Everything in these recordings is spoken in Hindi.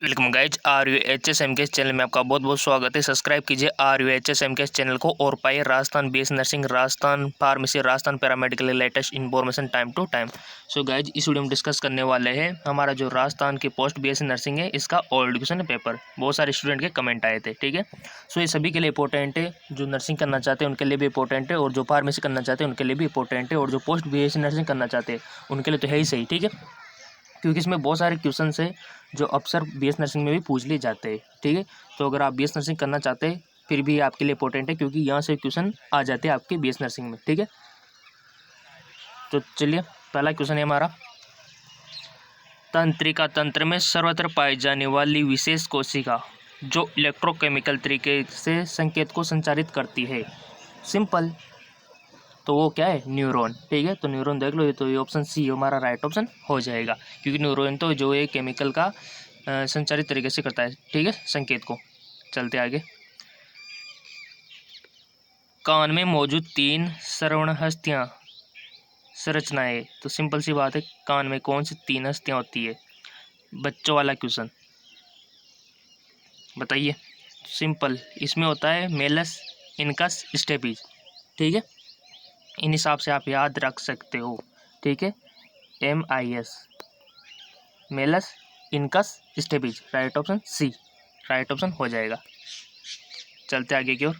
वेलकम गाइज RUHSMK चैनल में आपका बहुत बहुत स्वागत है। सब्सक्राइब कीजिए RUHSMK चैनल को और पाइए Rajasthan BS nursing, Rajasthan pharmacy, Rajasthan paramedical latest information time to time. So guys इस वीडियो में डिस्कस करने वाले हैं हमारा जो राजस्थान की पोस्ट BS नर्सिंग है इसका ओल्ड क्वेश्चन पेपर। बहुत सारे स्टूडेंट के कमेंट आए थे, ठीक है। सो ये सभी के लिए इंपॉर्टेंट है, जो नर्सिंग करना चाहते हैं उनके लिए भी इंपॉर्टेंट है और जो फार्मेसी करना चाहते हैं उनके लिए भी इंपॉर्टेंट है और जो पोस्ट BS नर्सिंग करना चाहते हैं उनके लिए तो है ही सही, ठीक है। क्योंकि इसमें बहुत सारे क्वेश्चन है जो अक्सर BS नर्सिंग में भी पूछ लिए जाते हैं, ठीक है। तो अगर आप BS नर्सिंग करना चाहते हैं फिर भी आपके लिए इंपॉर्टेंट है, क्योंकि यहाँ से क्वेश्चन आ जाते हैं आपके BS नर्सिंग में, ठीक है। तो चलिए पहला क्वेश्चन है हमारा, तंत्रिका तंत्र में सर्वत्र पाई जाने वाली विशेष कोशिका जो इलेक्ट्रोकेमिकल तरीके से संकेत को संचारित करती है। सिंपल, तो वो क्या है, न्यूरॉन, ठीक है। तो न्यूरॉन देख लो, ये तो ये ऑप्शन सी हमारा राइट ऑप्शन हो जाएगा, क्योंकि न्यूरॉन तो जो है केमिकल का संचारित तरीके से करता है, ठीक है, संकेत को। चलते आगे, कान में मौजूद 3 श्रवण हस्तियाँ संरचनाएं। तो सिंपल सी बात है, कान में कौन सी 3 हस्तियाँ होती है? बच्चों वाला क्वेश्चन बताइए। सिंपल, इसमें होता है मेलस, इनकस, स्टेपिज, ठीक है। इन हिसाब से आप याद रख सकते हो, ठीक है। MIS, malleus, incus, stapes, right option C right option हो जाएगा। चलते आगे की ओर,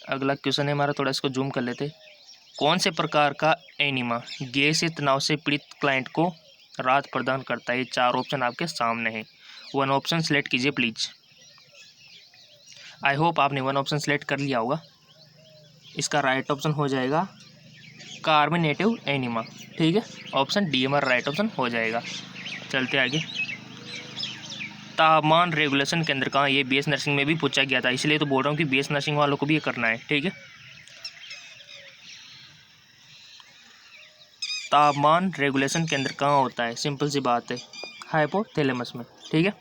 अगला क्वेश्चन है हमारा, थोड़ा इसको जूम कर लेते। कौन से प्रकार का एनिमा गैस या तनाव से पीड़ित क्लाइंट को राहत प्रदान करता है? 4 ऑप्शन आपके सामने हैं, 1 ऑप्शन सेलेक्ट कीजिए प्लीज। आई होप आपने 1 ऑप्शन सेलेक्ट कर लिया होगा। इसका राइट ऑप्शन हो जाएगा कार्बोनेटिव एनिमा, ठीक है। ऑप्शन डी हमारा राइट ऑप्शन हो जाएगा। चलते आगे, तापमान रेगुलेशन केंद्र कहाँ? ये BS नर्सिंग में भी पूछा गया था, इसलिए तो बोल रहा हूँ कि BS नर्सिंग वालों को भी ये करना है, ठीक है। तापमान रेगुलेशन केंद्र कहाँ होता है? सिंपल सी बात है, हाइपोथैलेमस में, ठीक है।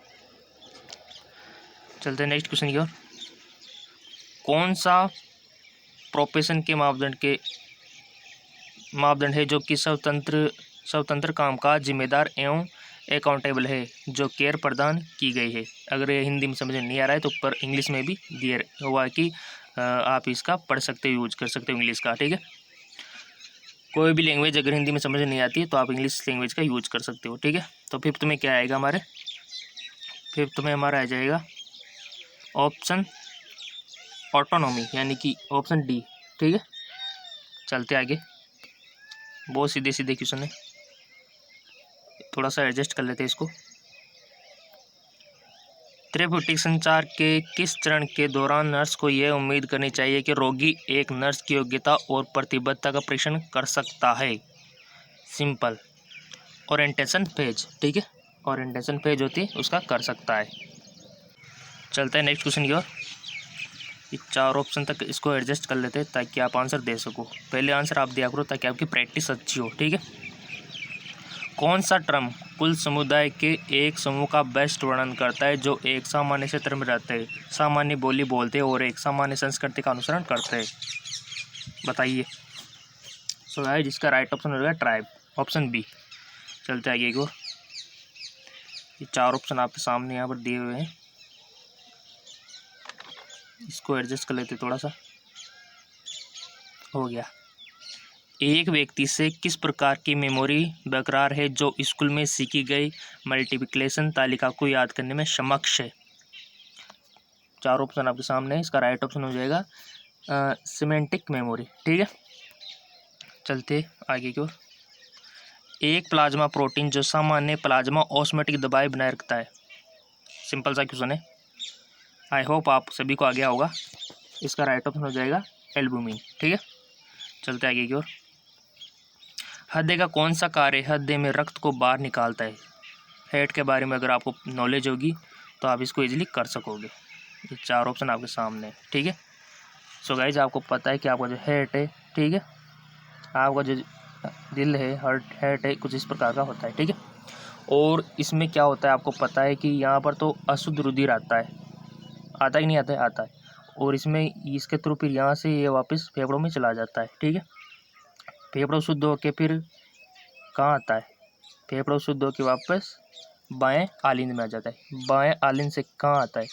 चलते हैं नेक्स्ट क्वेश्चन की ओर। कौन सा प्रोफेशन के मापदंड है जो कि स्वतंत्र काम का जिम्मेदार एवं अकाउंटेबल है, जो केयर प्रदान की गई है? अगर ये हिंदी में समझ नहीं आ रहा है तो ऊपर इंग्लिश में भी दिया हुआ है कि आप इसका पढ़ सकते हो, यूज कर सकते हो इंग्लिश का, ठीक है। कोई भी लैंग्वेज अगर हिंदी में समझ नहीं आती है तो आप इंग्लिश लैंग्वेज का यूज कर सकते हो, ठीक है। तो फिफ्थ में क्या आएगा हमारे? फिफ्थ में हमारा आ जाएगा ऑप्शन ऑटोनॉमी, यानी कि ऑप्शन डी, ठीक है। चलते आगे, बहुत सीधे सीधे क्वेश्चन है, थोड़ा सा एडजस्ट कर लेते हैं इसको। थेरेप्यूटिक संचार के किस चरण के दौरान नर्स को यह उम्मीद करनी चाहिए कि रोगी एक नर्स की योग्यता और प्रतिबद्धता का परीक्षण कर सकता है? सिंपल, ओरिएंटेशन फेज, ठीक है। ओरिएंटेशन फेज होती है उसका कर सकता है। चलते हैं नेक्स्ट क्वेश्चन की ओर। ये 4 ऑप्शन तक इसको एडजस्ट कर लेते हैं ताकि आप आंसर दे सको। पहले आंसर आप दिया करो ताकि आपकी प्रैक्टिस अच्छी हो, ठीक है। कौन सा टर्म कुल समुदाय के एक समूह का बेस्ट वर्णन करता है जो एक सामान्य क्षेत्र में रहते हैं, सामान्य बोली बोलते हैं और एक सामान्य संस्कृति का अनुसरण करते हैं? बताइए। सो गाइस जिसका राइट ऑप्शन हो जाएगा ट्राइब, ऑप्शन बी। चलते आगे को, ये 4 ऑप्शन आपके सामने यहाँ पर दिए हुए हैं, इसको एडजस्ट कर लेते थोड़ा सा। हो गया। एक व्यक्ति से किस प्रकार की मेमोरी बरकरार है जो स्कूल में सीखी गई मल्टीप्लिकेशन तालिका को याद करने में सक्षम है? 4 ऑप्शन आपके सामने है, इसका राइट ऑप्शन हो जाएगा सिमेंटिक मेमोरी, ठीक है। चलते आगे की ओर, एक प्लाज्मा प्रोटीन जो सामान्य प्लाज्मा ऑस्मोटिक दबाव बनाए रखता है? सिंपल सा क्वेश्चन है, आई होप आप सभी को आ गया होगा। इसका राइट ऑप्शन हो जाएगा एल्बुमिन, ठीक है। चलते आगे की ओर, हृदय का कौन सा कार्य हृदय में रक्त को बाहर निकालता है? हेट के बारे में अगर आपको नॉलेज होगी तो आप इसको इजीली कर सकोगे। ये 4 ऑप्शन आपके सामने है, ठीक है। सो गाइज आपको पता है कि आपका जो हेट है, ठीक है, आपका जो दिल है, हेट है, कुछ इस प्रकार का होता है, ठीक है। और इसमें क्या होता है आपको पता है कि यहाँ पर तो अशुद्ध रुधिर आता है, आता ही नहीं आता है, आता है। और इसमें इसके थ्रू फिर यहाँ से ये वापस फेफड़ों में चला जाता है, ठीक है। फेफड़ों शुद्ध होके फिर कहाँ आता है? फेफड़ों शुद्ध होके वापस बाएं आलिंद में आ जाता है। बाएं आलिंद से कहाँ आता है,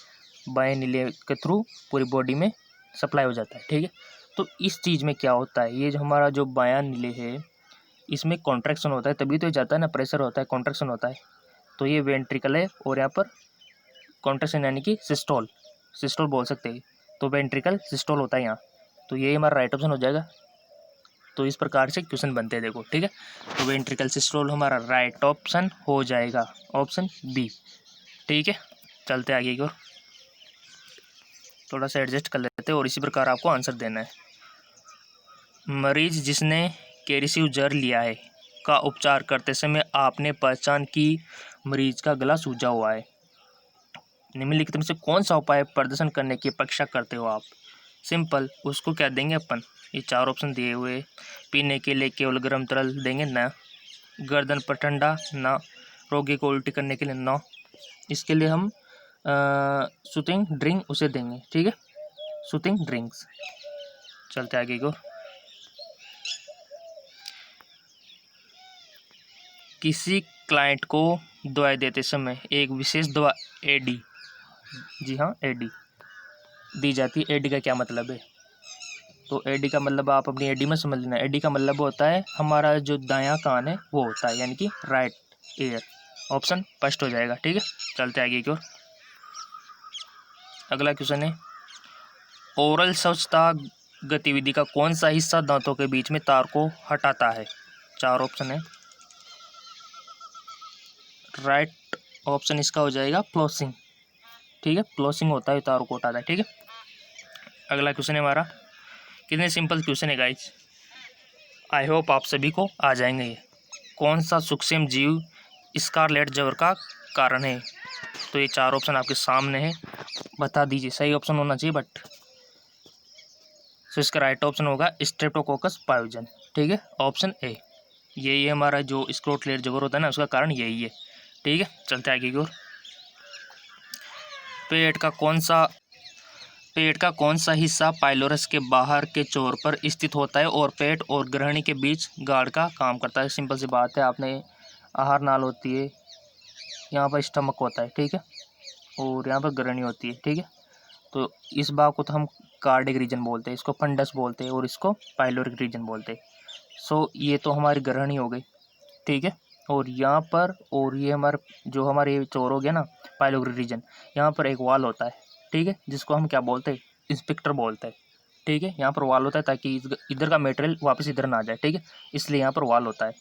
बाएं नीले के थ्रू पूरी बॉडी में सप्लाई हो जाता है, ठीक है। तो इस चीज़ में क्या होता है, ये जो हमारा जो बायां नीले है इसमें कॉन्ट्रैक्शन होता है, तभी तो ये जाता है ना, प्रेशर होता है, कॉन्ट्रैक्शन होता है। तो ये वेंट्रिकल है और यहाँ पर कॉन्ट्रैक्शन यानी कि सिस्टोल, सिस्टोल बोल सकते हैं। तो वेंट्रिकल सिस्टोल होता है यहाँ, तो ये हमारा राइट ऑप्शन हो जाएगा। तो इस प्रकार से क्वेश्चन बनते हैं, देखो, ठीक है। तो वेंट्रिकल सिस्टोल हमारा राइट ऑप्शन हो जाएगा, ऑप्शन बी, ठीक है। चलते आगे की ओर, थोड़ा सा एडजस्ट कर लेते हैं और इसी प्रकार आपको आंसर देना है। मरीज जिसने कैरिसिव जर लिया है का उपचार करते समय आपने पहचान की मरीज का गला सूजा हुआ है। निम्नलिखित में से कौन सा उपाय प्रदर्शन करने की अपेक्षा करते हो आप। सिंपल, उसको क्या देंगे अपन, ये 4 ऑप्शन दिए हुए। पीने के लिए केवल गर्म तरल देंगे ना, गर्दन पर ठंडा ना, रोगी को उल्टी करने के लिए ना, इसके लिए हम सूथिंग ड्रिंक उसे देंगे, ठीक है, सूथिंग ड्रिंक्स। चलते आगे को, किसी क्लाइंट को दवाई देते समय एक विशेष दवा एडी, जी हाँ एडी दी जाती है। एडी का क्या मतलब है, तो एडी का मतलब आप अपनी एडी में समझ लेना। एडी का मतलब होता है हमारा जो दायां कान है वो होता है, यानी कि राइट ईयर। ऑप्शन फर्स्ट हो जाएगा, ठीक है। चलते आगे की ओर, अगला क्वेश्चन है, ओरल स्वच्छता गतिविधि का कौन सा हिस्सा दांतों के बीच में तार को हटाता है। 4 ऑप्शन है, राइट ऑप्शन इसका हो जाएगा फ्लोसिंग, ठीक है, फ्लोसिंग होता है, तार को हटाता है, ठीक है। अगला क्वेश्चन है हमारा, कितने सिंपल क्वेश्चन है गाइज, आई होप आप सभी को आ जाएंगे ये। कौन सा सूक्ष्म जीव स्कारलेट जबर का कारण है। तो ये 4 ऑप्शन आपके सामने है, बता दीजिए, सही ऑप्शन होना चाहिए बट। तो इसका राइट ऑप्शन होगा स्ट्रेप्टोकोकस पायोजन, ठीक है, ऑप्शन ए। यही हमारा जो स्कारलेट जबर होता है ना, उसका कारण यही है, ठीक है। चलते आगे की ओर, पेट का कौन सा हिस्सा पाइलोरस के बाहर के छोर पर स्थित होता है और पेट और ग्रहणी के बीच गार्ड का काम करता है। सिंपल सी बात है, आपने आहार नाल होती है, यहाँ पर स्टमक होता है, ठीक है, और यहाँ पर ग्रहणी होती है, ठीक है। तो इस भाग को तो हम कार्डिक रीजन बोलते हैं, इसको फंडस बोलते हैं और इसको पाइलोरिक रीजन बोलते हैं। सो ये तो हमारी ग्रहणी हो गई, ठीक है। और यहाँ पर, और ये जो हमारे चोर हो गया ना पाइलोरिक रीजन, यहाँ पर एक वाल होता है, ठीक है, जिसको हम क्या बोलते हैं, इंस्पेक्टर बोलते हैं, ठीक है। यहाँ पर वाल होता है ताकि इधर का मटेरियल वापस इधर ना आ जाए, ठीक है, इसलिए यहाँ पर वाल होता है।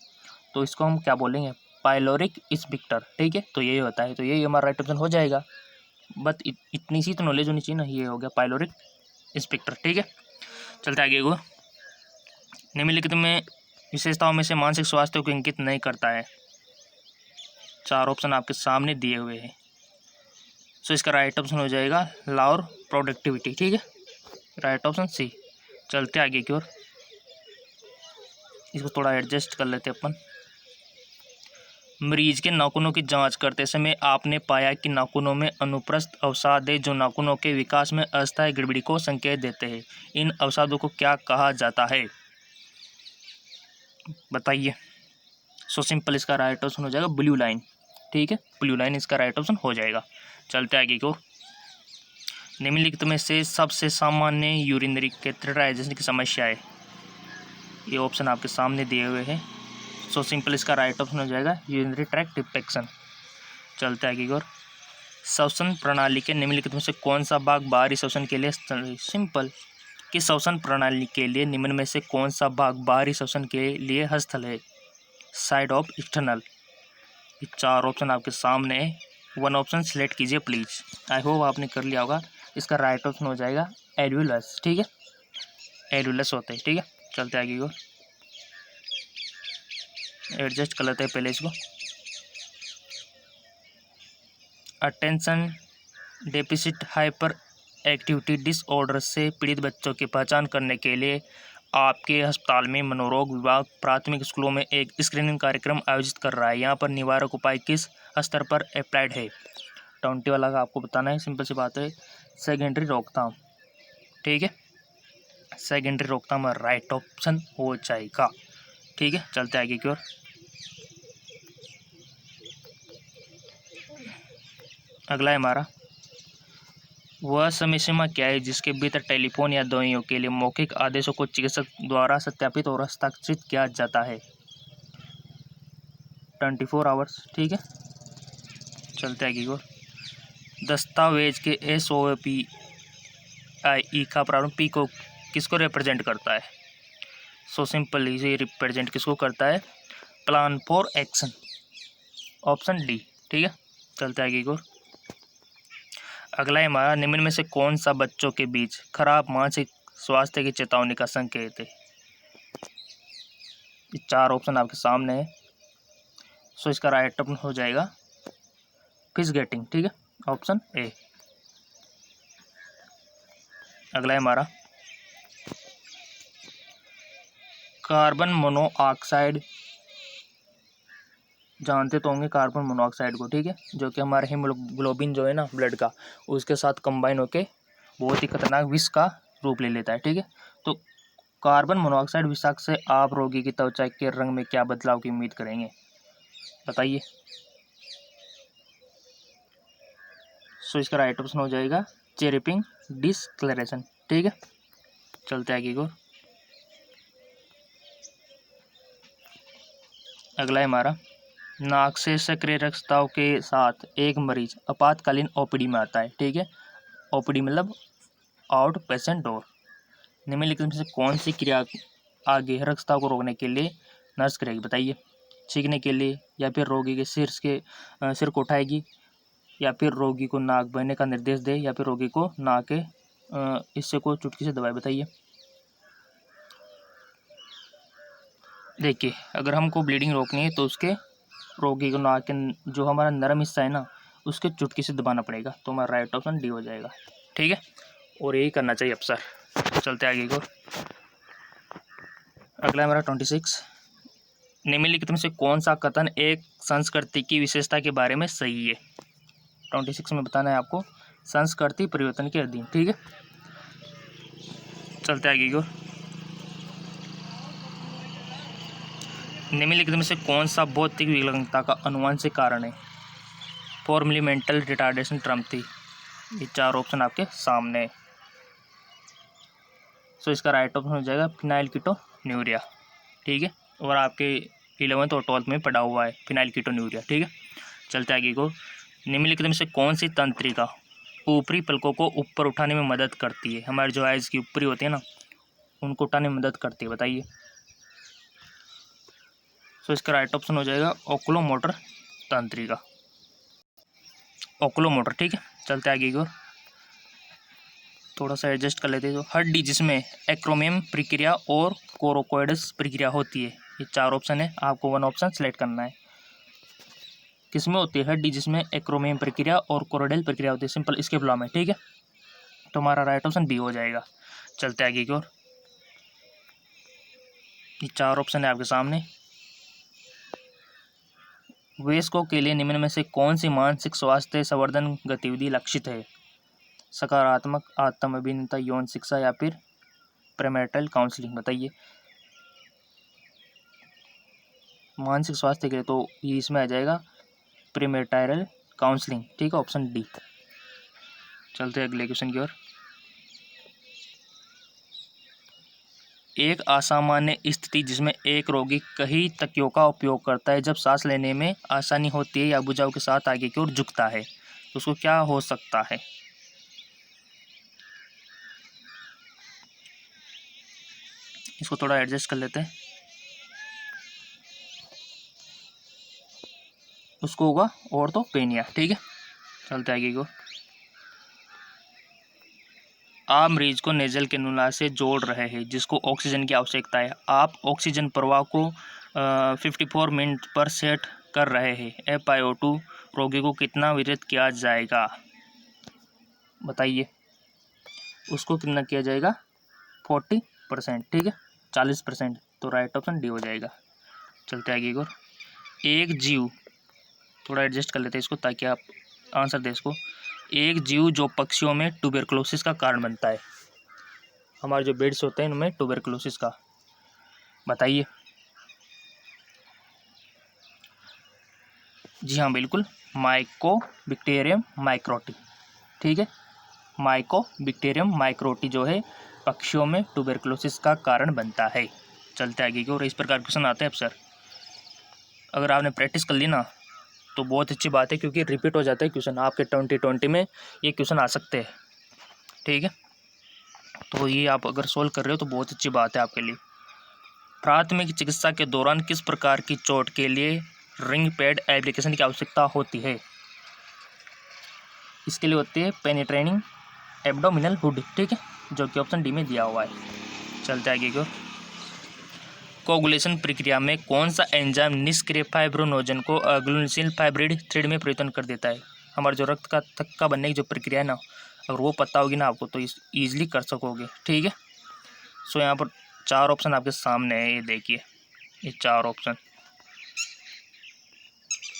तो इसको हम क्या बोलेंगे, पाइलोरिक इंस्पेक्टर, ठीक है। तो यही होता है, तो यही हमारा राइट ऑप्शन हो जाएगा। बट इतनी सी तो नॉलेज होनी चाहिए ना, ये हो गया पाइलोरिक इंस्पेक्टर, ठीक है। चलते आगे को, निम्नलिखित में विशेषताओं में से मानसिक स्वास्थ्य को इंगित नहीं करता है। 4 ऑप्शन आपके सामने दिए हुए हैं। सो इसका राइट ऑप्शन हो जाएगा लॉ और प्रोडक्टिविटी, ठीक है, राइट ऑप्शन सी। चलते आगे की ओर, इसको थोड़ा एडजस्ट कर लेते अपन। मरीज के नाखूनों की जांच करते समय आपने पाया कि नाखूनों में अनुप्रस्थ अवसाद है जो नाखूनों के विकास में अस्थायी गड़बड़ी को संकेत देते हैं। इन अवसादों को क्या कहा जाता है, बताइए। सो सिंपल, इसका राइट ऑप्शन हो जाएगा ब्लू लाइन, ठीक है, ब्लू लाइन इसका राइट ऑप्शन हो जाएगा। चलते आगे को, निम्नलिखित में से सबसे सामान्य यूरिनरी कैथेटराइजेशन की समस्या है। ये ऑप्शन आपके सामने दिए हुए हैं। सो सिंपल, इसका राइट ऑप्शन हो जाएगा यूरिनरी ट्रैक्ट इन्फेक्शन। चलते आगे की ओर, श्वसन प्रणाली के निम्नलिखित में से कौन सा भाग बाहरी श्वसन के लिए सिंपल, कि श्वसन प्रणाली के लिए निम्न में से कौन सा भाग बाहरी श्वसन के लिए हस्तल है। Side of external. ये 4 ऑप्शन आपके सामने है, 1 ऑप्शन सिलेक्ट कीजिए प्लीज। आई होप आपने कर लिया होगा। इसका राइट ऑप्शन हो जाएगा एल्वियलस, ठीक है, एल्वियलस होता है, ठीक है। चलते आगे को, एडजस्ट कर लेते हैं पहले इसको। Attention deficit hyper activity disorder से पीड़ित बच्चों की पहचान करने के लिए आपके अस्पताल में मनोरोग विभाग प्राथमिक स्कूलों में एक स्क्रीनिंग कार्यक्रम आयोजित कर रहा है। यहाँ पर निवारक उपाय किस स्तर पर अप्लाइड है। 20 वाला का आपको बताना है, सिंपल सी बात है, सेकेंडरी रोकथाम, ठीक है, सेकेंडरी रोकथाम राइट ऑप्शन हो जाएगा, ठीक है। चलते आगे की ओर, अगला है हमारा, वह समय सीमा क्या है जिसके भीतर टेलीफोन या दवाइयों के लिए मौखिक आदेशों को चिकित्सक द्वारा सत्यापित और हस्ताक्षरित किया जाता है? 24 आवर्स। ठीक है, चलते हैं आगे को। दस्तावेज के SOPI का प्रारूप P को किसको रिप्रेजेंट करता है? सो सिंपल, इसे रिप्रेजेंट किसको करता है? Plan for action, option D. ठीक है, चलते हैं आगे को। अगला है हमारा, निम्न में से कौन सा बच्चों के बीच खराब मानसिक स्वास्थ्य की चेतावनी का संकेत है? ये 4 ऑप्शन आपके सामने है। सो इसका राइट ऑप्शन हो जाएगा फिश गेटिंग। ठीक है, ऑप्शन ए। अगला है हमारा, कार्बन मोनोऑक्साइड, जानते तो होंगे कार्बन मोनोऑक्साइड को। ठीक है, जो कि हमारा हीमोग्लोबिन जो है ना ब्लड का, उसके साथ कंबाइन होके बहुत ही खतरनाक विष का रूप ले लेता है। ठीक है, तो कार्बन मोनोऑक्साइड विषाक्त से आप रोगी की त्वचा के रंग में क्या बदलाव की उम्मीद करेंगे? बताइए। सो इसका राइट ऑप्शन हो जाएगा चेरिपिंग डिसकलरेशन। ठीक है, चलते आगे को। अगला है हमारा, नाक से सक्रिय रक्तस्राव के साथ एक मरीज आपातकालीन ओपीडी में आता है। ठीक है, ओपीडी मतलब आउट पेशेंट डोर। निम्नलिखित में से कौन सी क्रिया आगे रक्तस्राव को रोकने के लिए नर्स करेगी? बताइए। छींकने के लिए, या फिर रोगी के सिर को उठाएगी, या फिर रोगी को नाक बहने का निर्देश दे, या फिर रोगी को नाक के हिस्से को चुटकी से दबाए? बताइए। देखिए, अगर हमको ब्लीडिंग रोकनी है तो उसके रोगी को नाक के जो हमारा नरम हिस्सा है ना, उसके चुटकी से दबाना पड़ेगा। तो हमारा राइट ऑप्शन डी हो जाएगा। ठीक है, और यही करना चाहिए अक्सर। चलते आगे को। अगला हमारा 26, निम्नलिखित में से कौन सा कथन एक संस्कृति की विशेषता के बारे में सही है? 26 में बताना है आपको, संस्कृति परिवर्तन के अधीन। ठीक है, चलते आगे को। निम्नलिखित में से कौन सा भौतिक विकलांगता का अनुवांशिक कारण है? फॉर्मली मेंटल रिटार्डेशन ट्रम्पथी। ये 4 ऑप्शन आपके सामने है। सो इसका राइट ऑप्शन हो जाएगा फिनाइलकीटोन्यूरिया। ठीक है, और आपके 11th और 12th में पढ़ा हुआ है फिनाइलकीटोन्यूरिया। ठीक है, चलते आगे को। निम्नलिखित में से कौन सी तंत्रिका ऊपरी पलकों को ऊपर उठाने में मदद करती है? हमारे जो आइज की ऊपरी होती है ना, उनको उठाने में मदद करती है? बताइए। सो इसका राइट ऑप्शन हो जाएगा ओकुलोमोटर तंत्रिका, ओकुलोमोटर। ठीक है, चलते आगे को। थोड़ा सा एडजस्ट कर लेते हैं। तो हड्डी जिसमें एक्रोमियम प्रक्रिया और कोरोकोइडस प्रक्रिया होती है, ये 4 ऑप्शन है, आपको 1 ऑप्शन सेलेक्ट करना है। किसमें होती है हड्डी जिसमें एक्रोमियम प्रक्रिया और कोरोडेल प्रक्रिया होती है? सिंपल इसके फ्लॉ में। ठीक है, तो हमारा राइट ऑप्शन बी हो जाएगा। चलते आगे की ओर। ये 4 ऑप्शन है आपके सामने। वयस्कों के लिए निम्न में से कौन सी मानसिक स्वास्थ्य संवर्धन गतिविधि लक्षित है? सकारात्मक आत्म अभिनेता, यौन शिक्षा, या फिर प्रेमैरिटल काउंसलिंग? बताइए। मानसिक स्वास्थ्य के लिए तो ये इसमें आ जाएगा प्रेमैरिटल काउंसलिंग। ठीक है, ऑप्शन डी। चलते हैं अगले क्वेश्चन की ओर। एक असामान्य स्थिति जिसमें एक रोगी कई तकियों का उपयोग करता है जब सांस लेने में आसानी होती है या भुजाओं के साथ आगे की ओर झुकता है, तो उसको क्या हो सकता है? इसको थोड़ा एडजस्ट कर लेते हैं। उसको होगा ऑर्थोपेनिया। ठीक है, चलते आगे को। आप मरीज को नेजल कैनुला से जोड़ रहे हैं जिसको ऑक्सीजन की आवश्यकता है। आप ऑक्सीजन प्रवाह को 54 मिनट पर सेट कर रहे हैं। FiO2 रोगी को कितना वितरित किया जाएगा? बताइए। उसको कितना किया जाएगा? 40%। ठीक है, 40%। तो राइट ऑप्शन डी हो जाएगा। चलते आगे को। एक जीव, थोड़ा एडजस्ट कर लेते हैं इसको ताकि आप आंसर दे इसको। एक जीव जो पक्षियों में ट्यूबरकुलोसिस का कारण बनता है। हमारे जो बेड्स होते हैं उनमें ट्यूबरकुलोसिस का, बताइए। जी हाँ बिल्कुल, माइकोबैक्टीरियम माइक्रोटी। ठीक है, माइकोबैक्टीरियम माइक्रोटी जो है पक्षियों में ट्यूबरकुलोसिस का कारण बनता है। चलते आगे की और इस प्रकार क्वेश्चन आते हैं अक्सर। अगर आपने प्रैक्टिस कर ली ना तो बहुत अच्छी बात है, क्योंकि रिपीट हो जाता है क्वेश्चन आपके 2020 में ये क्वेश्चन आ सकते हैं। ठीक है, तो ये आप अगर सोल्व कर रहे हो तो बहुत अच्छी बात है आपके लिए। प्राथमिक चिकित्सा के दौरान किस प्रकार की चोट के लिए रिंग पैड एप्लीकेशन की आवश्यकता होती है? इसके लिए होती है पेनिट्रेटिंग एब्डोमिनल हुड। ठीक है, जो कि ऑप्शन डी में दिया हुआ है। चलते आगे की। कोगुलेशन प्रक्रिया में कौन सा एंजाइम निष्क्रिय फाइब्रोनोजन को ग्लूसिल फाइब्रिड थ्रेड में परिवर्तन कर देता है? हमारे जो रक्त का थक्का बनने की जो प्रक्रिया है ना, अगर वो पता होगी ना आपको तो ईजिली कर सकोगे। ठीक है, सो यहाँ पर 4 ऑप्शन आपके सामने है, ये देखिए ये 4 ऑप्शन।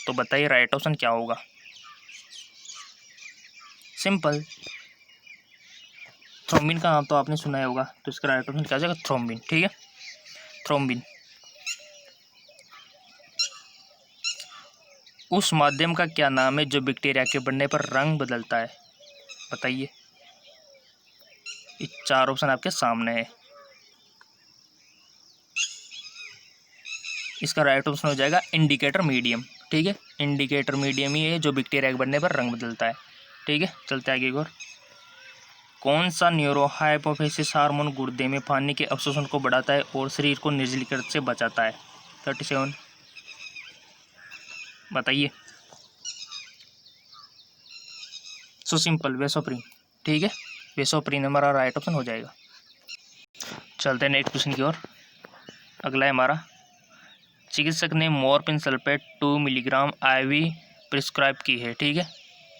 तो बताइए राइट ऑप्शन क्या होगा? सिंपल, थ्रोम्बिन का नाम तो आपने सुना ही होगा, तो इसका राइट ऑप्शन क्या हो जाएगा? थ्रोम्बिन। ठीक है, थ्रोम्बिन। उस माध्यम का क्या नाम है जो बैक्टीरिया के बढ़ने पर रंग बदलता है? बताइए, ये 4 ऑप्शन आपके सामने है। इसका राइट ऑप्शन हो जाएगा इंडिकेटर मीडियम। ठीक है, इंडिकेटर मीडियम ही है जो बैक्टीरिया के बढ़ने पर रंग बदलता है। ठीक है, चलते आगे और। कौन सा न्यूरो हाइपोफिसिस हार्मोन गुर्दे में पानी के अवशोषण को बढ़ाता है और शरीर को निर्जलीकरण से बचाता है? 37। बताइए। So simple, vasopressin. ठीक है, वेसोप्रीन हमारा राइट ऑप्शन हो जाएगा। चलते हैं नेक्स्ट क्वेश्चन की ओर। अगला है हमारा, चिकित्सक ने morphine sulphate 2 milligram IV prescribe की है। ठीक है,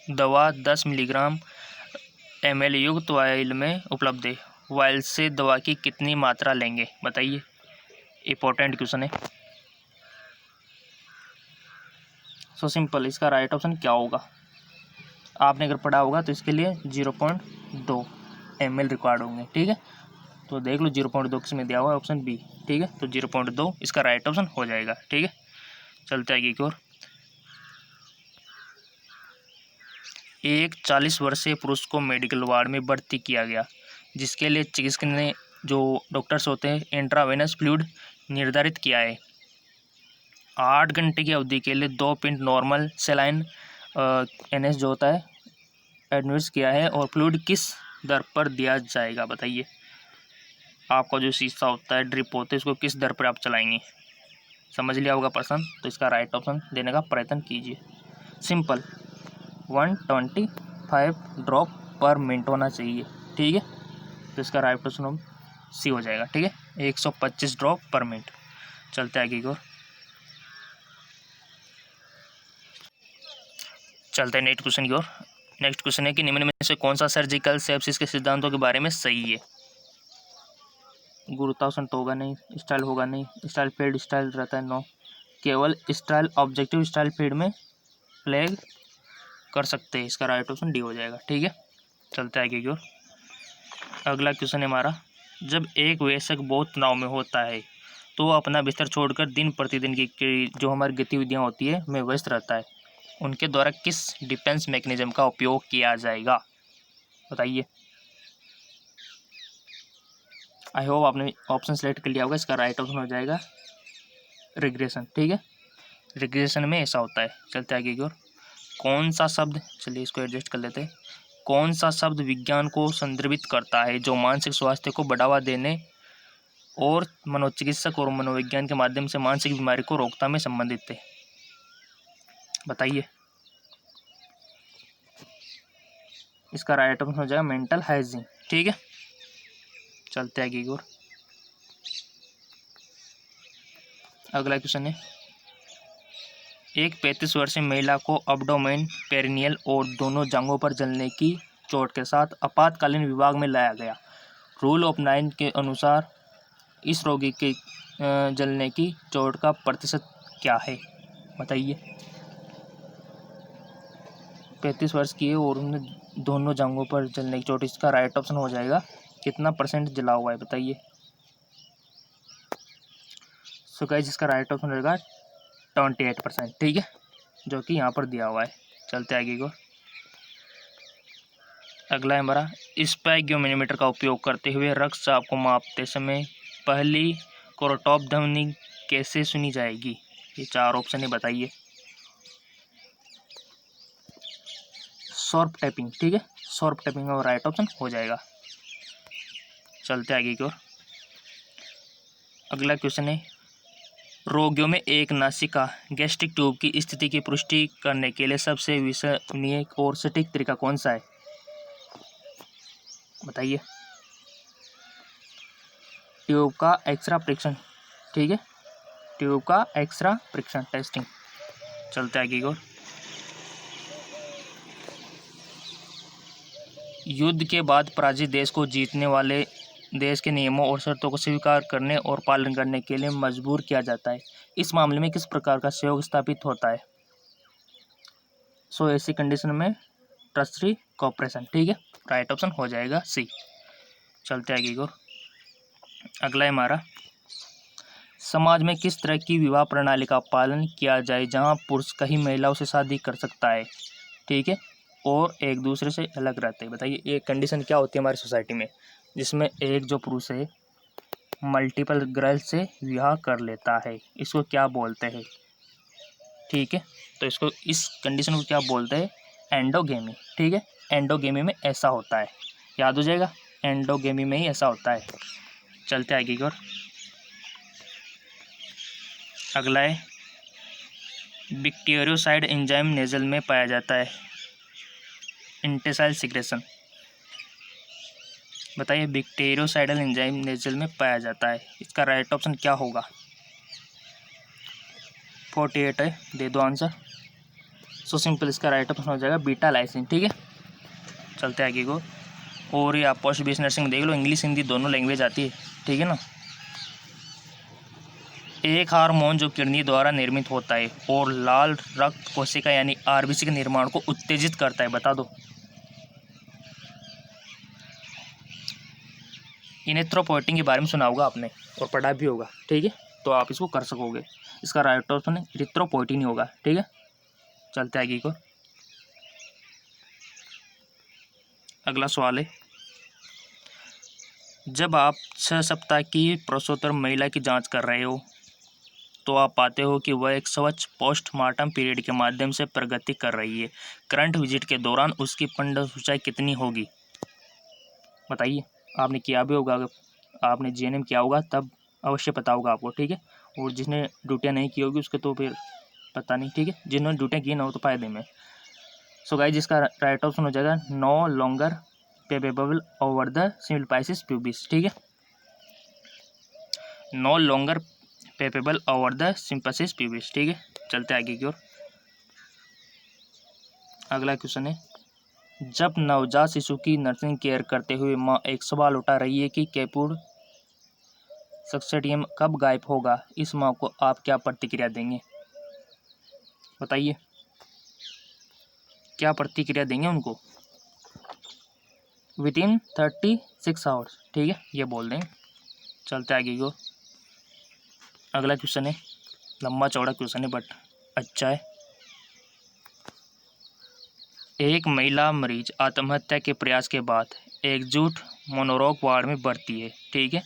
दवा 10 मिलीग्राम ml युक्त वायल में उपलब्ध है। वायल से दवा की कितनी मात्रा लेंगे? बताइए, इंपॉर्टेंट क्वेश्चन है। सो सिंपल, इसका राइट ऑप्शन क्या होगा? आपने अगर पढ़ा होगा तो इसके लिए 0.2 ml रिक्वायर्ड होंगे। ठीक है, तो देख लो 0.2 किस में दिया हुआ है? Option B. ठीक है, तो 0.2 इसका राइट ऑप्शन हो जाएगा। ठीक है, चलते आगे की ओर। एक 40 वर्षीय पुरुष को मेडिकल वार्ड में भर्ती किया गया, जिसके लिए चिकित्सक ने, जो डॉक्टर्स होते हैं, इंट्रावेनस फ्लूइड निर्धारित किया है। 8 घंटे की अवधि के लिए 2 पिंट नॉर्मल सेलाइन NS जो होता है एडमिट किया है, और फ्लूइड किस दर पर दिया जाएगा? बताइए, आपका जो शीशा होता है, ड्रिप होता है, इसको किस दर पर आप चलाएंगे? समझ लिया होगा पर्सन, तो इसका राइट ऑप्शन देने का प्रयत्न कीजिए। सिंपल, 125 ड्रॉप पर मिनट होना चाहिए। ठीक है, तो इसका राइट ऑप्शन सी हो जाएगा। ठीक है, 125 ड्रॉप पर मिनट। चलते आगे की ओर। चलते हैं नेक्स्ट क्वेश्चन की ओर। नेक्स्ट क्वेश्चन है कि निम्न में से कौन सा सर्जिकल सेप्सिस के सिद्धांतों के बारे में सही है? गुरुत्वाकर्षण तो होगा नहीं, स्टाइल होगा नहीं, स्टाइल फील्ड स्टाइल रहता है, नो। केवल स्टाइल ऑब्जेक्टिव स्टाइल फील्ड में प्लेग कर सकते हैं। इसका राइट ऑप्शन डी हो जाएगा। ठीक है, चलते आगे की ओर। अगला क्वेश्चन है हमारा, जब एक वयस्क बहुत तनाव में होता है तो वह अपना बिस्तर छोड़कर दिन प्रतिदिन की जो हमारी गतिविधियां होती है में व्यस्त रहता है। उनके द्वारा किस डिफेंस मैकेनिज्म का उपयोग किया जाएगा? बताइए। आई होप आपने ऑप्शन सेलेक्ट कर लिया होगा। इसका राइट ऑप्शन हो जाएगा रिग्रेशन। ठीक है, रिग्रेशन में ऐसा होता है। चलते आगे की ओर। कौन सा शब्द, चलिए इसको एडजस्ट कर लेते हैं। कौन सा शब्द विज्ञान को संदर्भित करता है जो मानसिक स्वास्थ्य को बढ़ावा देने और मनोचिकित्सक और मनोविज्ञान के माध्यम से मानसिक बीमारी को रोकथाम में संबंधित है? बताइए, इसका राइट ऑप्शन हो जाएगा मेंटल हाइजीन। ठीक है, चलते आगे की ओर। अगला क्वेश्चन है, एक 35 वर्षीय महिला को अब्डोमेन, पेरिनियल और दोनों जांघों पर जलने की चोट के साथ आपातकालीन विभाग में लाया गया। रूल ऑफ 9 के अनुसार इस रोगी के जलने की चोट का प्रतिशत क्या है? बताइए। 35 वर्ष की है और उन्हें दोनों जांघों पर जलने की चोट, इसका राइट ऑप्शन हो जाएगा कितना परसेंट जला हुआ है? बताइए। सो गाइस, इसका राइट ऑप्शन रहेगा 28%। ठीक है, जो कि यहाँ पर दिया हुआ है। चलते आगे को। अगला है हमारा, स्पैग्योमीटर का उपयोग करते हुए रक्तचाप को मापते समय पहली कोरोटॉप ध्वनि कैसे सुनी जाएगी? ये 4 ऑप्शन है, बताइए। शॉर्प टैपिंग, ठीक है, शॉर्प टैपिंग और राइट ऑप्शन हो जाएगा। चलते आगे की ओर। अगला क्वेश्चन है, रोगियों में एक नासिका गैस्ट्रिक ट्यूब की स्थिति की पुष्टि करने के लिए सबसे विश्वसनीय और सटीक तरीका कौन सा है? बताइए। ट्यूब का एक्सरा परीक्षण, ठीक है, ट्यूब का एक्सरा परीक्षण, टेस्टिंग। चलते आगे की ओर। युद्ध के बाद पराजित देश को जीतने वाले देश के नियमों और शर्तों को स्वीकार करने और पालन करने के लिए मजबूर किया जाता है। इस मामले में किस प्रकार का सहयोग स्थापित होता है? ऐसी कंडीशन में ट्रस्टी कोऑपरेशन, ठीक है, राइट ऑप्शन हो जाएगा सी। चलते आगे को। अगला है हमारा, समाज में किस तरह की विवाह प्रणाली का पालन किया जाए जहां पुरुष कई महिलाओं से शादी कर सकता है, ठीक है, और एक दूसरे से अलग रहते हैं? बताइए, ये कंडीशन क्या होती है हमारी सोसाइटी में, जिसमें एक जो पुरुष है मल्टीपल गर्ल्स से विवाह कर लेता है, इसको क्या बोलते हैं? ठीक है, तो इसको, इस कंडीशन को क्या बोलते हैं? एंडोगेमी, ठीक है, एंडोगेमी में ऐसा होता है, याद हो जाएगा, एंडोगेमी में ही ऐसा होता है। चलते आगे की ओर। अगला है, बैक्टीरियोसाइड एंजाइम नेजल में पाया जाता है, इंटेसाइल सिक्रेशन। बताइए, बैक्टीरियोसाइडल एंजाइम नेजल में पाया जाता है, इसका राइट ऑप्शन क्या होगा? 48 है, दे दो आंसर। सिंपल, इसका राइट ऑप्शन हो जाएगा बीटा लाइसिन, ठीक है। चलते आगे को। और ये आप पोस्ट बीएससी नर्सिंग देख लो, इंग्लिश हिंदी दोनों लैंग्वेज आती है, ठीक है ना। एक हार्मोन जो किडनी द्वारा निर्मित होता है और लाल रक्त कोशिका यानी आरबीसी के निर्माण को उत्तेजित करता है, बता दो। इरेथ्रोपोइटिन के बारे में सुना होगा आपने और पढ़ा भी होगा, ठीक है, तो आप इसको कर सकोगे। इसका राइट ऑप्शन है इरेथ्रोपोइटिन ही होगा, ठीक है। चलते आगे को। अगला सवाल है, जब आप 6 सप्ताह की प्रसूतर महिला की जांच कर रहे हो तो आप पाते हो कि वह एक स्वच्छ पोस्टमार्टम पीरियड के माध्यम से प्रगति कर रही है। करंट विजिट के दौरान उसकी पिंड ऊंचाई कितनी होगी? बताइए, आपने किया भी होगा, आपने जीएनएम किया होगा तब अवश्य पता होगा आपको, ठीक है, और जिसने ड्यूटियाँ नहीं की होगी उसके तो फिर पता नहीं, ठीक है, जिन्होंने ड्यूटियाँ की ना हो तो फायदे में। सो गाइस, जिसका राइट ऑप्शन हो जाएगा no longer palpable over the symphysis pubis, ठीक है, no longer palpable over the symphysis pubis, ठीक है। चलते आगे की ओर। अगला क्वेश्चन है, जब नवजात शिशु की नर्सिंग केयर करते हुए माँ एक सवाल उठा रही है कि कैपुड सक्सेडियम कब गायब होगा, इस माँ को आप क्या प्रतिक्रिया देंगे? बताइए, क्या प्रतिक्रिया देंगे उनको? विदिन 36 आवर्स, ठीक है, ये बोल दें। चलते आगे को। अगला क्वेश्चन है, लंबा चौड़ा क्वेश्चन है बट अच्छा है। एक महिला मरीज आत्महत्या के प्रयास के बाद एकजुट मोनोरोग वार्ड में भर्ती है, ठीक है,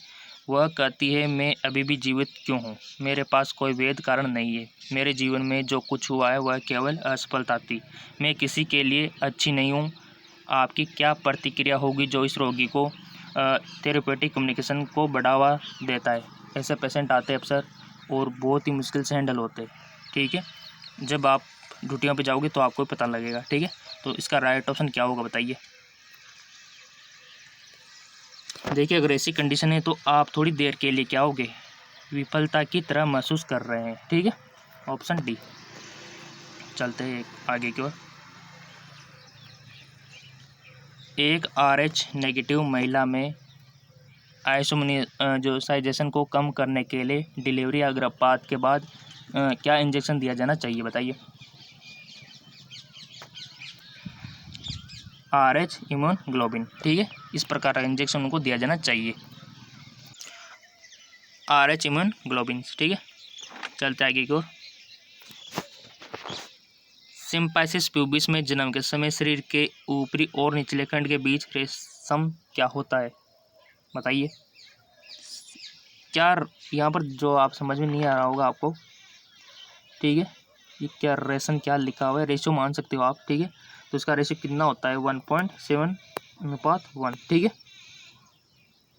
वह कहती है मैं अभी भी जीवित क्यों हूँ, मेरे पास कोई वैध कारण नहीं है, मेरे जीवन में जो कुछ हुआ है वह केवल असफलता थी, मैं किसी के लिए अच्छी नहीं हूँ। आपकी क्या प्रतिक्रिया होगी जो इस रोगी को थेरेपेटिक कम्युनिकेशन को बढ़ावा देता है? ऐसे पेशेंट आते हैं अक्सर और बहुत ही मुश्किल से हैंडल होते हैं, ठीक है, जब आप ड्यूटियों पे जाओगे तो आपको पता लगेगा, ठीक है। तो इसका राइट ऑप्शन क्या होगा, बताइए। देखिए, अगर ऐसी कंडीशन है तो आप थोड़ी देर के लिए क्या होगे, विफलता की तरह महसूस कर रहे हैं, ठीक है, ऑप्शन डी। चलते हैं आगे की ओर। एक RH नेगेटिव महिला में आइसोमोसाइजेशन को कम करने के लिए डिलीवरी या गर्भपात के बाद क्या इंजेक्शन दिया जाना चाहिए? बताइए। RH इम्यूनोग्लोबिन, ठीक है, इस प्रकार का इंजेक्शन उनको दिया जाना चाहिए, RH इम्यूनोग्लोबिन, ठीक है। चलते आगे की ओर। सिम्पाइसिस प्यूबिस में जन्म के समय शरीर के ऊपरी और निचले खंड के बीच रेशम क्या होता है? बताइए। क्या यहाँ पर जो आप समझ में नहीं आ रहा होगा आपको, ठीक है, ये क्या रेशन क्या लिखा हुआ है, रेशियो मान सकते हो आप, ठीक है। तो इसका रेशियो कितना होता है? 1.7/1, ठीक है।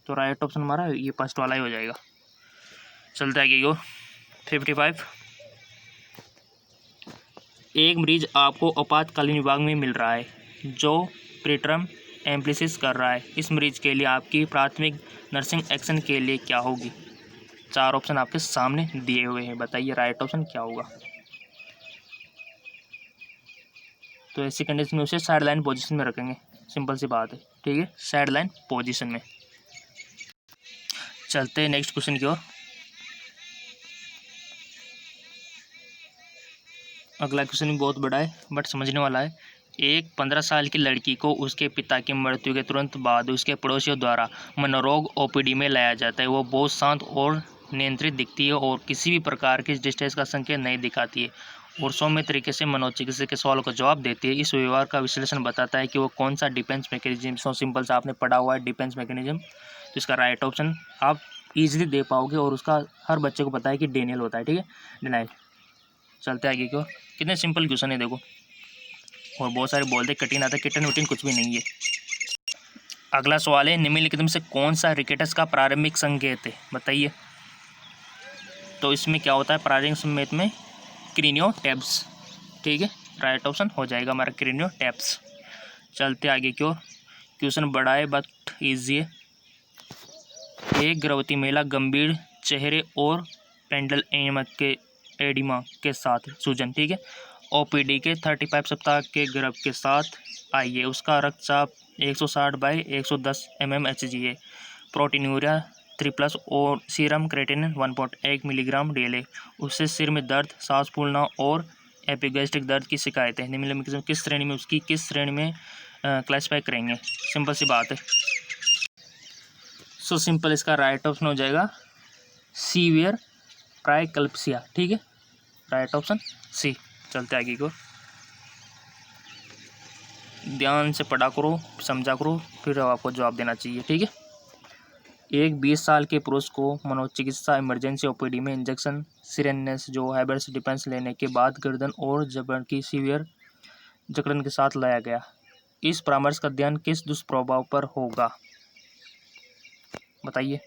तो राइट ऑप्शन हमारा ये फर्स्ट वाला ही हो जाएगा। चलते आगे को 55। एक मरीज आपको आपातकालीन विभाग में मिल रहा है जो प्रीटर्म एम्ब्लिसिस कर रहा है। इस मरीज के लिए आपकी प्राथमिक नर्सिंग एक्शन के लिए क्या होगी? 4 ऑप्शन आपके सामने दिए हुए हैं, बताइए राइट ऑप्शन क्या होगा। तो ऐसी कंडीशन में उसे साइड लाइन पोजिशन में रखेंगे, सिंपल सी बात है, ठीक है, साइड लाइन पोजिशन में। चलते हैं नेक्स्ट क्वेश्चन की ओर। अगला क्वेश्चन भी बहुत बड़ा है बट समझने वाला है। एक 15 साल की लड़की को उसके पिता की मृत्यु के तुरंत बाद उसके पड़ोसियों द्वारा मनोरोग ओपीडी में लाया जाता है। वो बहुत शांत और नियंत्रित दिखती है और किसी भी प्रकार की डिस्ट्रेस का संकेत नहीं दिखाती है और सौम्य तरीके से मनोचिकित्सक के सवालों का जवाब देती है। इस व्यवहार का विश्लेषण बताता है कि वो कौन सा डिफेंस मैकेनिज्म, सो सिंपल सा आपने पढ़ा हुआ है डिफेंस मैकेनिज्म। तो इसका राइट ऑप्शन आप इजीली दे पाओगे और उसका हर बच्चे को पता है कि डेनियल होता है, ठीक है, डिनाइल। चलते आगे क्यों, कितने सिंपल क्वेश्चन है देखो, और बहुत सारे बोलते कठिन आता है, कठिन वटिन कुछ भी नहीं है। अगला सवाल है, निम्नलिखित में से कौन सा रिकेटस का प्रारंभिक संकेत है? बताइए। तो इसमें क्या होता है प्रारंभिक संकेत में? क्रीनियोटैप्स, ठीक है, राइट ऑप्शन हो जाएगा हमारा क्रीनियोटैप्स। चलते आगे क्यों, क्वेश्चन बड़ा है बट ईजी है। एक गर्भवती महिला गंभीर चेहरे और पेंडल एडिमा के साथ सूजन, ठीक है, ओपीडी के 35 सप्ताह के गर्भ के साथ आई है। उसका रक्तचाप 160/110 mmHg है, प्रोटीनूरिया 3+ और सीरम क्रेटिनिन 1.1 मिलीग्राम डेली। उससे सिर में दर्द, सांस फूलना और एपिगैस्ट्रिक दर्द की शिकायत है। निम्नलिखित में किस श्रेणी में उसकी किस श्रेणी में क्लासीफाई करेंगे? सिंपल सी बात है, सो सिंपल इसका राइट ऑप्शन हो जाएगा सीवियर प्राइकल्प्सिया, ठीक है, राइट ऑप्शन सी। चलते आगे को, ध्यान से पढ़ा करो, समझा करो, फिर आपको जवाब देना चाहिए, ठीक है। एक 20 साल के पुरुष को मनोचिकित्सा इमरजेंसी ओपीडी में इंजेक्शन सिरेनस जो हैबर्स डिफेंस लेने के बाद गर्दन और जबड़ की सीवियर जकड़न के साथ लाया गया। इस परामर्श का ध्यान किस दुष्प्रभाव पर होगा? बताइए।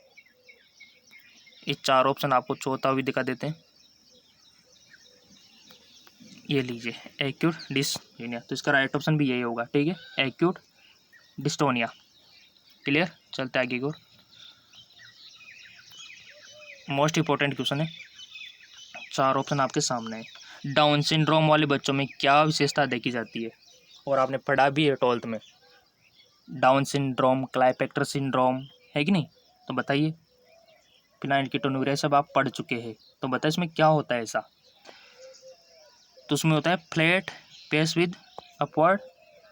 ये 4 ऑप्शन आपको चौथा भी दिखा देते हैं, ये लीजिए, एक्यूट डिस्टोनिया। तो इसका राइट ऑप्शन भी यही होगा, ठीक है, एक्यूट डिस्टोनिया। क्लियर। चलते आगे को, मोस्ट इंपॉर्टेंट क्वेश्चन है, 4 ऑप्शन आपके सामने है। डाउन सिंड्रोम वाले बच्चों में क्या विशेषता देखी जाती है? और आपने पढ़ा भी है 12th में, डाउन सिंड्रोम, क्लाइपेक्टर सिंड्रोम, है कि नहीं? तो बताइए, फिनाइलकीटोनुरिया सब आप पढ़ चुके हैं, तो बताइए इसमें क्या होता है ऐसा? तो उसमें होता है flat face with upward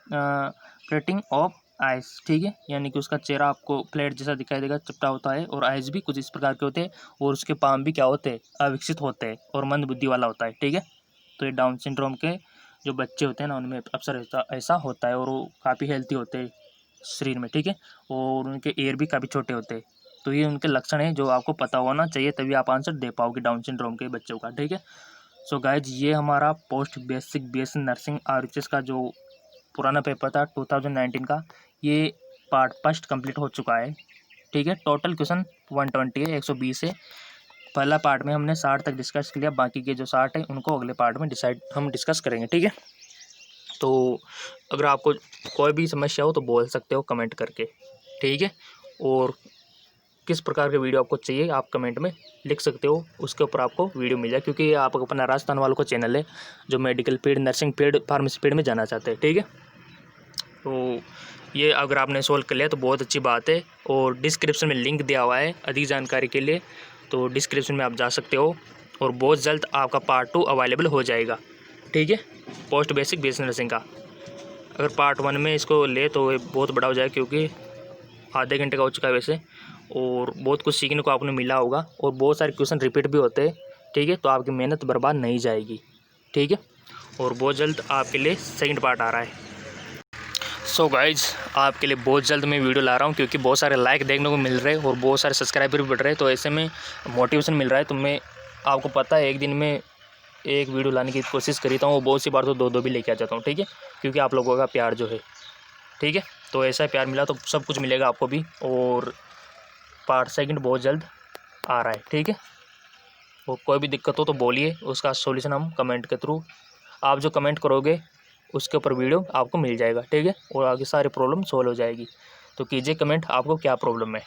plating of eyes, ठीक है, यानी कि उसका चेहरा आपको फ्लैट जैसा दिखाई देगा, चपटा होता है, और आइज भी कुछ इस प्रकार के होते हैं, और उसके पाम भी क्या होते हैं? अविकसित होते हैं और मंद बुद्धि वाला होता है, ठीक है। तो ये डाउन सिंड्रोम के जो बच्चे होते हैं ना, उनमें अक्सर ऐसा होता है, और वो काफ़ी हेल्थी होते हैं शरीर में, ठीक है, और उनके एयर भी काफ़ी छोटे होते हैं। तो ये उनके लक्षण है जो आपको पता होना चाहिए, तभी आप आंसर दे पाओगे डाउन सिंड्रोम के बच्चों का, ठीक है। सो गाइज, ये हमारा post basic BSc nursing RHS का जो पुराना पेपर था 2019 का, ये पार्ट फर्स्ट कंप्लीट हो चुका है, ठीक है। टोटल क्वेश्चन 120 है, 120 है। पहला पार्ट में हमने 60 तक डिस्कस किया, बाकी के जो 60 है उनको अगले पार्ट में हम डिस्कस करेंगे, ठीक है। तो अगर आपको कोई भी समस्या हो तो बोल सकते हो कमेंट करके, ठीक है। और किस प्रकार के वीडियो आपको चाहिए आप कमेंट में लिख सकते हो, उसके ऊपर आपको वीडियो मिल जाए, क्योंकि ये आप अपना राजस्थान वालों का चैनल है जो medical field, nursing field, pharmacy field में जाना चाहते हैं, ठीक है। तो ये अगर आपने सोल्व कर लिया तो बहुत अच्छी बात है, और डिस्क्रिप्शन में लिंक दिया हुआ है अधिक जानकारी के लिए, तो डिस्क्रिप्शन में आप जा सकते हो, और बहुत जल्द आपका पार्ट 2 अवेलेबल हो जाएगा, ठीक है, पोस्ट बेसिक BSc नर्सिंग का। अगर पार्ट 1 में इसको ले तो ये बहुत बड़ा हो जाएगा, क्योंकि आधे घंटे का हो चुका है वैसे, और बहुत कुछ सीखने को आपने मिला होगा, और बहुत सारे क्वेश्चन रिपीट भी होते हैं, ठीक है, तो आपकी मेहनत बर्बाद नहीं जाएगी, ठीक है। और बहुत जल्द आपके लिए सेकंड पार्ट आ रहा है। सो गाइज, आपके लिए बहुत जल्द मैं वीडियो ला रहा हूँ, क्योंकि बहुत सारे लाइक देखने को मिल रहे हैं और बहुत सारे सब्सक्राइबर भी बढ़ रहे हैं, तो ऐसे में मोटिवेशन मिल रहा है। तो मैं, आपको पता है, एक दिन में एक वीडियो लाने की कोशिश करता हूँ, वो बहुत सी बार तो दो दो भी लेके आ जाता हूँ, ठीक है, क्योंकि आप लोगों का प्यार जो है, ठीक है, तो ऐसा प्यार मिला तो सब कुछ मिलेगा आपको भी। और पार्ट सेकंड बहुत जल्द आ रहा है, ठीक है। और कोई भी दिक्कत हो तो बोलिए, उसका सॉल्यूशन हम कमेंट के थ्रू, आप जो कमेंट करोगे उसके ऊपर वीडियो आपको मिल जाएगा, ठीक है, और आगे सारी प्रॉब्लम सॉल्व हो जाएगी। तो कीजिए कमेंट, आपको क्या प्रॉब्लम है।